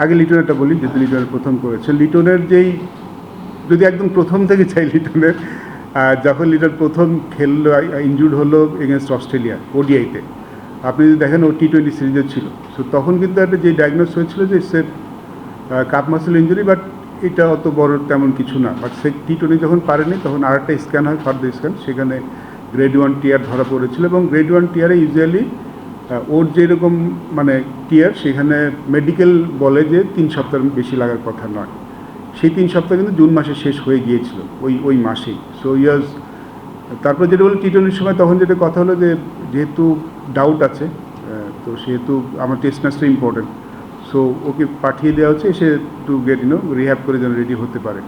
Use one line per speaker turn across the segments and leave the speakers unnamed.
আগে লিটনেরটা বলি, যেহেতু লিটনের প্রথম করেছে। লিটনের যেই, যদি একদম প্রথম থেকে চাই লিটনের, যখন লিটন প্রথম খেললো, ইনজুর্ড হলো এগেনস্ট অস্ট্রেলিয়া ওডিআইতে, আপনি যদি দেখেন ও T20 সিরিজে ছিল। সো তখন কিন্তু একটা যে ডায়াগনোস হয়েছিল যে সে কাপ মাসেল ইঞ্জুরি, বাট এটা অত বড় তেমন কিছু না। বাট সে T20 যখন পারেনি তখন আরেকটা স্ক্যান হয়, ফার্দার স্ক্যান, সেখানে গ্রেড 1 টিয়ার ধরা পড়েছিল। এবং গ্রেড 1 টিয়ারে ইউজুয়ালি ওর যেরকম মানে টিয়ার, সেখানে মেডিকেল বলে যে 3 সপ্তাহের বেশি লাগার কথা নয়। সেই 3 সপ্তাহ কিন্তু জুন মাসে শেষ হয়ে গিয়েছিল, ওই মাসেই। সো ইয়ার্স তারপর যেটা বলি T20 সময়, তখন যেটা কথা হলো যে যেহেতু ডাউট আছে, তো সেহেতু আমার টেস্ট ম্যাচটা ইম্পর্টেন্ট, সো ওকে পাঠিয়ে দেওয়া হচ্ছে এসে টু গেট রিহ্যাব করে যেন রেডি হতে পারে।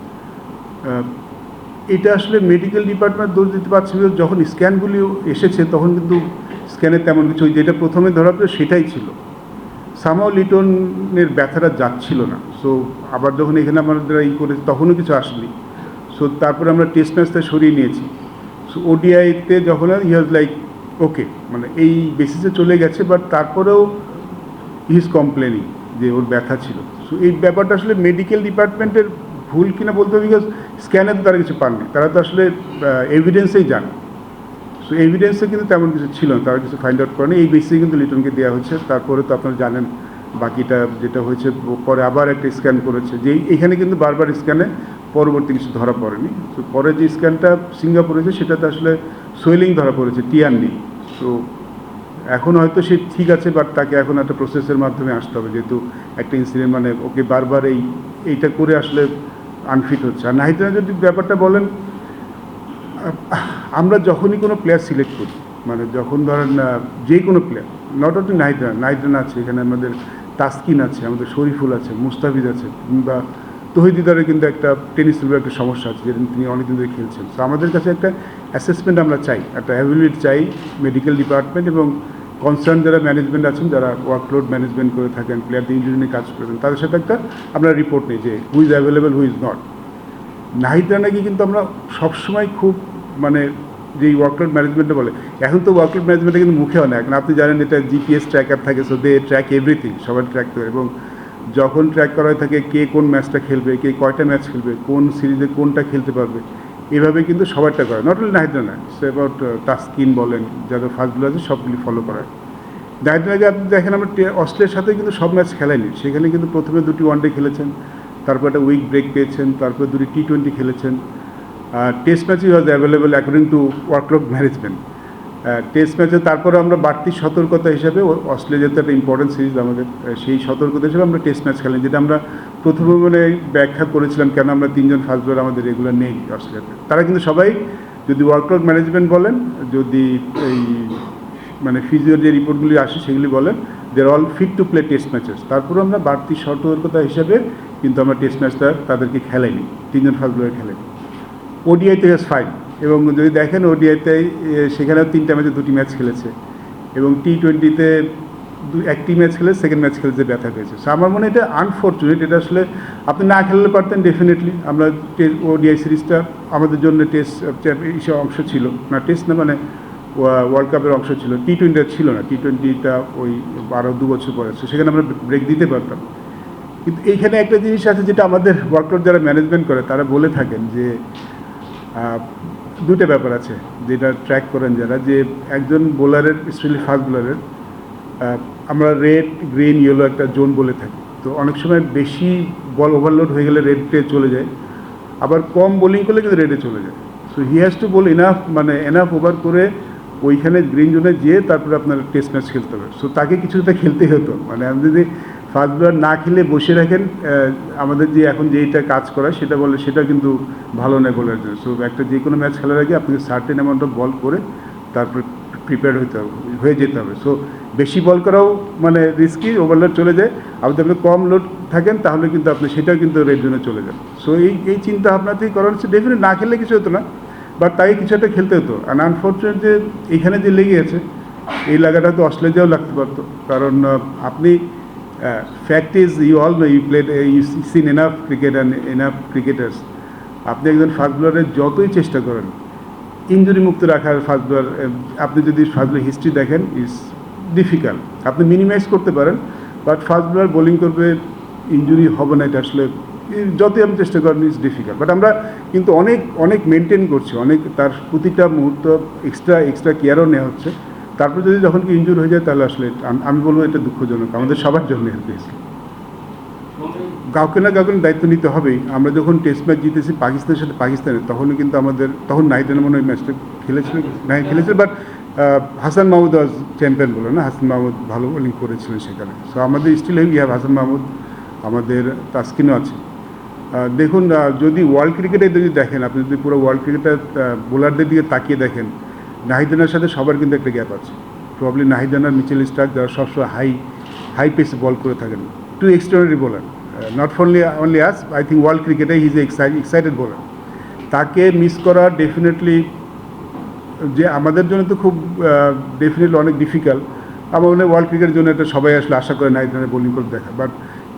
এটা আসলে মেডিকেল ডিপার্টমেন্ট দোষ দিতে পারছে, যখন স্ক্যানগুলি এসেছে তখন কিন্তু স্ক্যানে তেমন কিছু, যেটা প্রথমে ধরা পড়ে সেটাই ছিল। সামাও লিটনের ব্যথাটা যাচ্ছিল না। সো আবার যখন এখানে আমাদের করেছে তখনও কিছু আসেনি। সো তারপরে আমরা টেস্ট ম্যাচটা সরিয়ে নিয়েছি। সো ওডিআইতে যখন হি ওয়াজ লাইক ওকে, মানে এই বেসিসে চলে গেছে, বাট তারপরেও হি ইজ কমপ্লেনিং যে ওর ব্যথা ছিল। সো এই ব্যাপারটা আসলে মেডিকেল ডিপার্টমেন্টের ভুল কিনা বলতে হবে, বিকজ স্ক্যানে তো তারা কিছু পাননি, তারা তো আসলে এভিডেন্সেই যান। সো এভিডেন্সে কিন্তু তেমন কিছু ছিল না, তারা কিছু ফাইন্ড আউট করেনি। এই বেসিসে কিন্তু লিটনকে দেওয়া হয়েছে। তারপরে তো আপনারা জানেন বাকিটা যেটা হয়েছে, পরে আবার একটা স্ক্যান করেছে, যে এখানে কিন্তু বারবার স্ক্যানে পরবর্তী কিছু ধরা পড়েনি। তো পরে যে স্ক্যানটা সিঙ্গাপুর হয়েছে সেটাতে আসলে সোয়েলিং ধরা পড়েছে, টিয়ার নেই। সো এখন হয়তো সে ঠিক আছে, বাট তাকে এখন একটা প্রসেসের মাধ্যমে আসতে হবে, যেহেতু একটা ইনসিডেন্ট, মানে ওকে বারবার এইটা করে আসলে আনফিট হচ্ছে। আর নাহিদ রানা যদি ব্যাপারটা বলেন, আমরা যখনই কোনো প্লেয়ার সিলেক্ট করি, মানে যখন ধরেন যে কোনো player, not only Nahid Rana আছে, এখানে আমাদের তাসকিন আছে, আমাদের শরীফুল আছে, মুস্তাফিজ আছে, কিংবা তহিদিদারের কিন্তু একটা টেনিসের একটা সমস্যা আছে, যেদিন তিনি অনেকদিন ধরে খেলছেন। তো আমাদের কাছে একটা অ্যাসেসমেন্ট আমরা চাই, একটা অ্যাভেলিট চাই মেডিকেল ডিপার্টমেন্ট এবং কনসার্ন যারা ম্যানেজমেন্ট আছেন, যারা ওয়ার্কলোড ম্যানেজমেন্ট করে থাকেন, প্লেয়ারদের ইনজুরি নিয়ে কাজ করেন, তাদের সাথে একটা আমরা রিপোর্ট নিই যে who is available, who is not. Nahid রানাকে কিন্তু আমরা সবসময় খুব, মানে যেই ওয়ার্কলোড ম্যানেজমেন্টটা বলে, এখন তো ওয়ার্কলোড ম্যানেজমেন্টটা কিন্তু মুখে হয় না, এখন আপনি জানেন এটা জিপিএস ট্র্যাকার থাকে, সো দে ট্র্যাক এভরিথিং, সবাই ট্র্যাক করে। এবং যখন ট্র্যাক করা হয়ে থাকে কে কোন ম্যাচটা খেলবে, কে কয়টা ম্যাচ খেলবে, কোন সিরিজে কোনটা খেলতে পারবে, এভাবে কিন্তু সবারটা করে, not only Nahid Rana, say about Taskin বলেন, যাদের ফার্স্টগুলো আছে সবগুলি ফলো করায়। নাহিদ রানাকে আপনি দেখেন, আমরা অস্ট্রেলিয়ার সাথে কিন্তু সব ম্যাচ খেলেনি, সেখানে কিন্তু প্রথমে 2টি ওয়ানডে খেলেছেন, তারপর একটা উইক ব্রেক পেয়েছেন, তারপর 2টি T20 খেলেছেন। টেস্ট ম্যাচই was available according to workload management. Test ম্যাচে তারপরে আমরা বাড়তি সতর্কতা হিসাবে, অস্ট্রেলিয়া যেহেতু একটা ইম্পর্টেন্ট সিরিজ আমাদের, সেই সতর্কতা হিসেবে আমরা টেস্ট ম্যাচ খেলেন, যেটা আমরা প্রথমে মানে ব্যাখ্যা করেছিলাম কেন আমরা 3জন ফার্স্ট বোলার আমাদের রেগুলার নেই অস্ট্রেলিয়াতে। তারা কিন্তু সবাই, যদি ওয়ার্কলোড ম্যানেজমেন্ট বলেন, যদি এই মানে ফিজিওর যে রিপোর্টগুলি আসে সেগুলি বলেন, they are all fit to play test matches. তারপরে আমরা বাড়তি সতর্কতা হিসাবে কিন্তু আমরা টেস্ট ম্যাচটা তাদেরকে খেলাইনি, 3জন ফার্স্ট বোলার খেলেনি। ওডিআইতে ইজ ফাইন, এবং যদি দেখেন ওডিআইতে সেখানেও 3টা ম্যাচে 2টি ম্যাচ খেলেছে, এবং T20-তে 1টি ম্যাচ খেলে, সেকেন্ড ম্যাচ খেলে যে ব্যথা পেয়েছে। সো আমার মনে হয় এটা আনফর্চুনেট, এটা আসলে আপনি না খেললে পারতেন ডেফিনেটলি। আমরা ওডিআই সিরিজটা আমাদের জন্য টেস্ট অংশ ছিল না, টেস্ট না মানে ওয়ার্ল্ড কাপের অংশ ছিল, T20 ছিল না, T20টা ওই 2 বছর পরে, সেখানে আমরা ব্রেক দিতে পারতাম। কিন্তু এইখানে একটা জিনিস আছে যেটা আমাদের ওয়ার্কলোড যারা ম্যানেজমেন্ট করে তারা বলে থাকেন যে 2টা ব্যাপার আছে যেটা ট্র্যাক করেন যারা, যে একজন বোলারের, স্পেশালি ফাস্ট বোলারের, আমরা রেড, গ্রিন, ইয়েলো একটা জোন বলে থাকি। তো অনেক সময় বেশি বল ওভারলোড হয়ে গেলে রেডে চলে যায়, আবার কম বোলিং করলে কিন্তু রেডে চলে যায়। So he has to bowl enough over করে ওইখানে গ্রিন জোনে যেয়ে তারপরে আপনার টেস্ট ম্যাচ খেলতে হবে। সো তাকে কিছুটা খেলতেই হতো, মানে আমি যদি ফার্স্ট বোলার না খেলে বসে রাখেন, আমাদের যে এখন যেইটা কাজ করা সেটা বলে, সেটা কিন্তু ভালো নয় বোলার জন্য। সো একটা যে কোনো ম্যাচ খেলার আগে আপনাকে সার্টেন অ্যামাউন্ট অফ বল করে তারপরে প্রিপেয়ার হয়ে যেতে হবে। সো বেশি বল করাও মানে রিস্কি, ওভারলোড চলে যায়। আপনি আপনি কম লোড থাকেন তাহলে কিন্তু আপনি সেটাও কিন্তু রেড জোনে চলে যান। সো এই চিন্তা ভাবনাতেই করা হচ্ছে। ডেফিনেট না খেললে কিছু হতো না, বাট তাই কিছু একটা খেলতে হতো। আর আনফর্চুনেট যে এখানে যে লেগে আছে, এই লাগাটা তো অস্ট্রেলিয়াও লাগতে পারতো, কারণ আপনি fact is you all know, you seen enough cricket and enough cricketers. আপনি একজন ফাস্ট বোলারের যতই চেষ্টা করেন ইনজুরি মুক্ত রাখার, ফাস্ট বোলার আপনি যদি ফাস্ট বোলার হিস্ট্রি দেখেন, ইজ ডিফিকাল্ট। আপনি মিনিমাইজ করতে পারেন, বাট ফাস্ট বোলার বোলিং করবে ইনজুরি হবে না এটা আসলে যতই আমি চেষ্টা করি ইটস ডিফিকাল্ট, বাট আমরা কিন্তু অনেক অনেক মেনটেন করছি, অনেক তার প্রতিটা মুহূর্ত এক্সট্রা কেয়ারও নেওয়া হচ্ছে। তারপর যদি যখন কি ইনজুরি হয়ে যায় তাহলে আসলে আমি বলবো এটা দুঃখজনক আমাদের সবার জন্য আর কি। কাউকে না দায়িত্ব নিতে হবেই। আমরা যখন টেস্ট ম্যাচ জিতেছি পাকিস্তানের সাথে পাকিস্তানে, তখনও কিন্তু আমাদের তখন নাহিদ মনে হয় ম্যাচটা খেলেছিল, but Hasan Mahmud was champion বলে না, হাসান মাহমুদ ভালো বোলিং করেছিলেন সেখানে। সো আমাদের still we have Hasan Mahmud, আমাদের তাসকিনও আছে। দেখুন যদি ওয়ার্ল্ড ক্রিকেটে যদি দেখেন, আপনি যদি পুরো ওয়ার্ল্ড ক্রিকেটের বোলারদের দিকে তাকিয়ে দেখেন, নাহিদ রানার সাথে সবার কিন্তু একটা গ্যাপ আছে। Probably Nahid Rana, Mitchell Starc, যারা সবসময় হাই পেসে বল করে থাকেন, two extraordinary bowler. Not only us, I think world ক্রিকেটে হি ইজ এক্সাইটেড বোলার। তাকে মিস করা ডেফিনেটলি যে আমাদের জন্য তো খুব ডেফিনেটলি অনেক ডিফিকাল্ট। আমার মনে হয় ওয়ার্ল্ড ক্রিকেটের জন্য এটা সবাই আসলে আশা করে নাহিদ রানার বোলিং করে দেখা, বাট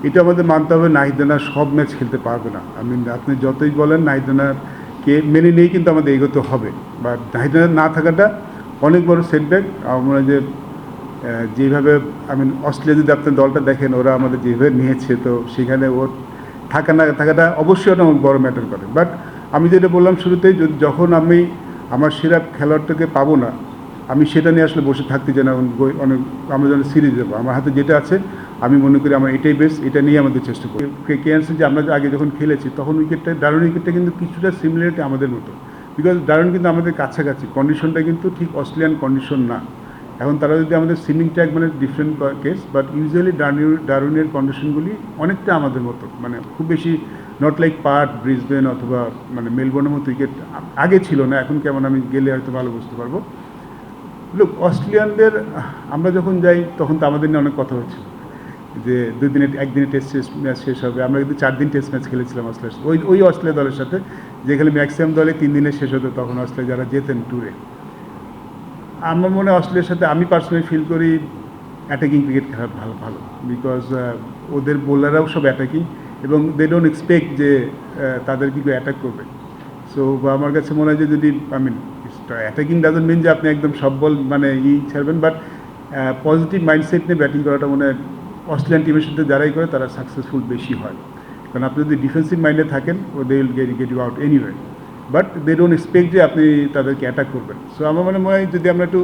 এটা আমাদের মানতে হবে নাহিদ রানা সব ম্যাচ খেলতে পারবে না। আপনি যতই বলেন নাহিদ রানাকে মেনে নিয়েই কিন্তু আমাদের এগোতে হবে, বা নাহিদ রানা না থাকাটা অনেক বড় সেটব্যাক। আমার মনে হয় যে যেভাবে অস্ট্রেলিয়া যদি আপনার দলটা দেখেন, ওরা আমাদের যেভাবে নিয়েছে, তো সেখানে ওর থাকাটা অবশ্যই অনেক বড় ম্যাটার করে। বাট আমি যেটা বললাম শুরুতেই, যখন আমি আমার সেরা খেলোয়াড়টাকে পাবো না, আমি সেটা নিয়ে আসলে বসে থাকতে চাই না। অনেক আমরা যেন সিরিজ দেবো, আমার হাতে যেটা আছে আমি মনে করি আমার এটাই বেস্ট, এটা নিয়ে আমাদের চেষ্টা করি। কেয়ারসে যে আমরা আগে যখন খেলেছি তখন দারুণ উইকেটটা কিন্তু কিছুটা সিমিলারিটি আমাদের মতো, বিকজ দারুণ কিন্তু আমাদের কাছাকাছি, কন্ডিশনটা কিন্তু ঠিক অস্ট্রেলিয়ান কন্ডিশন না। এখন তারা যদি আমাদের সুইমিংটা মানে ডিফারেন্ট কেস, বাট ইউজুয়ালি দারুণের কন্ডিশনগুলি অনেকটা আমাদের মতো, মানে খুব বেশি নট লাইক পার্ট, ব্রিসবেন অথবা মেলবোর্নের মতো উইকেট আগে ছিল না, এখন কেমন আমি গেলে হয়তো ভালো বুঝতে পারবো। লোক অস্ট্রেলিয়ানদের আমরা যখন যাই তখন তো আমাদের নিয়ে অনেক কথা হচ্ছিল যে একদিনে টেস্ট ম্যাচ শেষ হবে। আমরা কিন্তু 4 দিন টেস্ট ম্যাচ খেলেছিলাম অস্ট্রেলিয়া, ওই অস্ট্রেলিয়া দলের সাথে, যেখানে ম্যাক্সিমাম দলে 3 দিনে শেষ হতো। তখন অস্ট্রেলিয়া যারা যেতেন ট্যুরে, আমার মনে হয় অস্ট্রেলিয়ার সাথে আমি পার্সোনালি ফিল করি অ্যাটাকিং ক্রিকেট খেলা ভালো, বিকজ ওদের বোলাররাও সব অ্যাটাকিং, এবং দে ডোন্ট এক্সপেক্ট যে তাদের কি অ্যাটাক করবে। সো আমার কাছে মনে হয় যে যদি অ্যাটাকিং ডাজন্ট মিন যে আপনি একদম সব বল ছাড়বেন, বাট পজিটিভ মাইন্ডসেট নিয়ে ব্যাটিং করাটা মনে হয় অস্ট্রেলিয়ান টিমের সাথে যারাই করে তারা সাকসেসফুল বেশি হয়। কারণ আপনি যদি ডিফেন্সিভ মাইন্ডে থাকেন, they will get you out anyway, but they don't expect যে আপনি তাদেরকে অ্যাটাক করবেন। সো আমার মনে হয় যদি আমরা একটু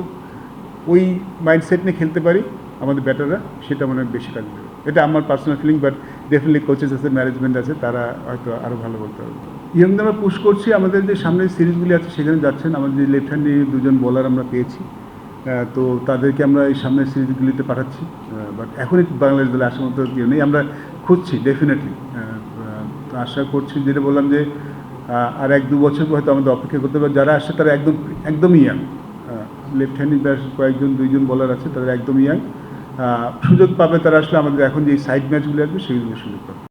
ওই মাইন্ডসেট নিয়ে খেলতে পারি আমাদের ব্যাটাররা, সেটা মনে হয় বেশি কাজ দেবে। এটা আমার personal feeling, but definitely coaches আছে, ম্যানেজমেন্ট আছে, তারা হয়তো আরও ভালো বলতে হবে। ইয়ংদের আমরা পুশ করছি, আমাদের যে সামনের সিরিজগুলি আছে সেখানে যাচ্ছেন। আমাদের যে লেফট হ্যান্ডে 2জন বোলার আমরা পেয়েছি, তো তাদেরকে আমরা এই সামনের সিরিজগুলিতে পাঠাচ্ছি। বাট এখনই বাংলাদেশ দলে আসার মতো কেউ নেই, আমরা খুঁজছি ডেফিনেটলি। তো আশা করছি, যেটা বললাম যে আর 1-2 বছর হয়তো আমাদের অপেক্ষা করতে হবে। যারা আসছে তারা একদমই ইয়াং, লেফট হ্যান্ডিং কয়েকজন 2জন বোলার আছে, তারা একদম ইয়াং, সুযোগ পাবে তারা আসলে আমাদের এখন যে সাইড ম্যাচগুলি আসবে সেগুলো সুযোগ পাবে।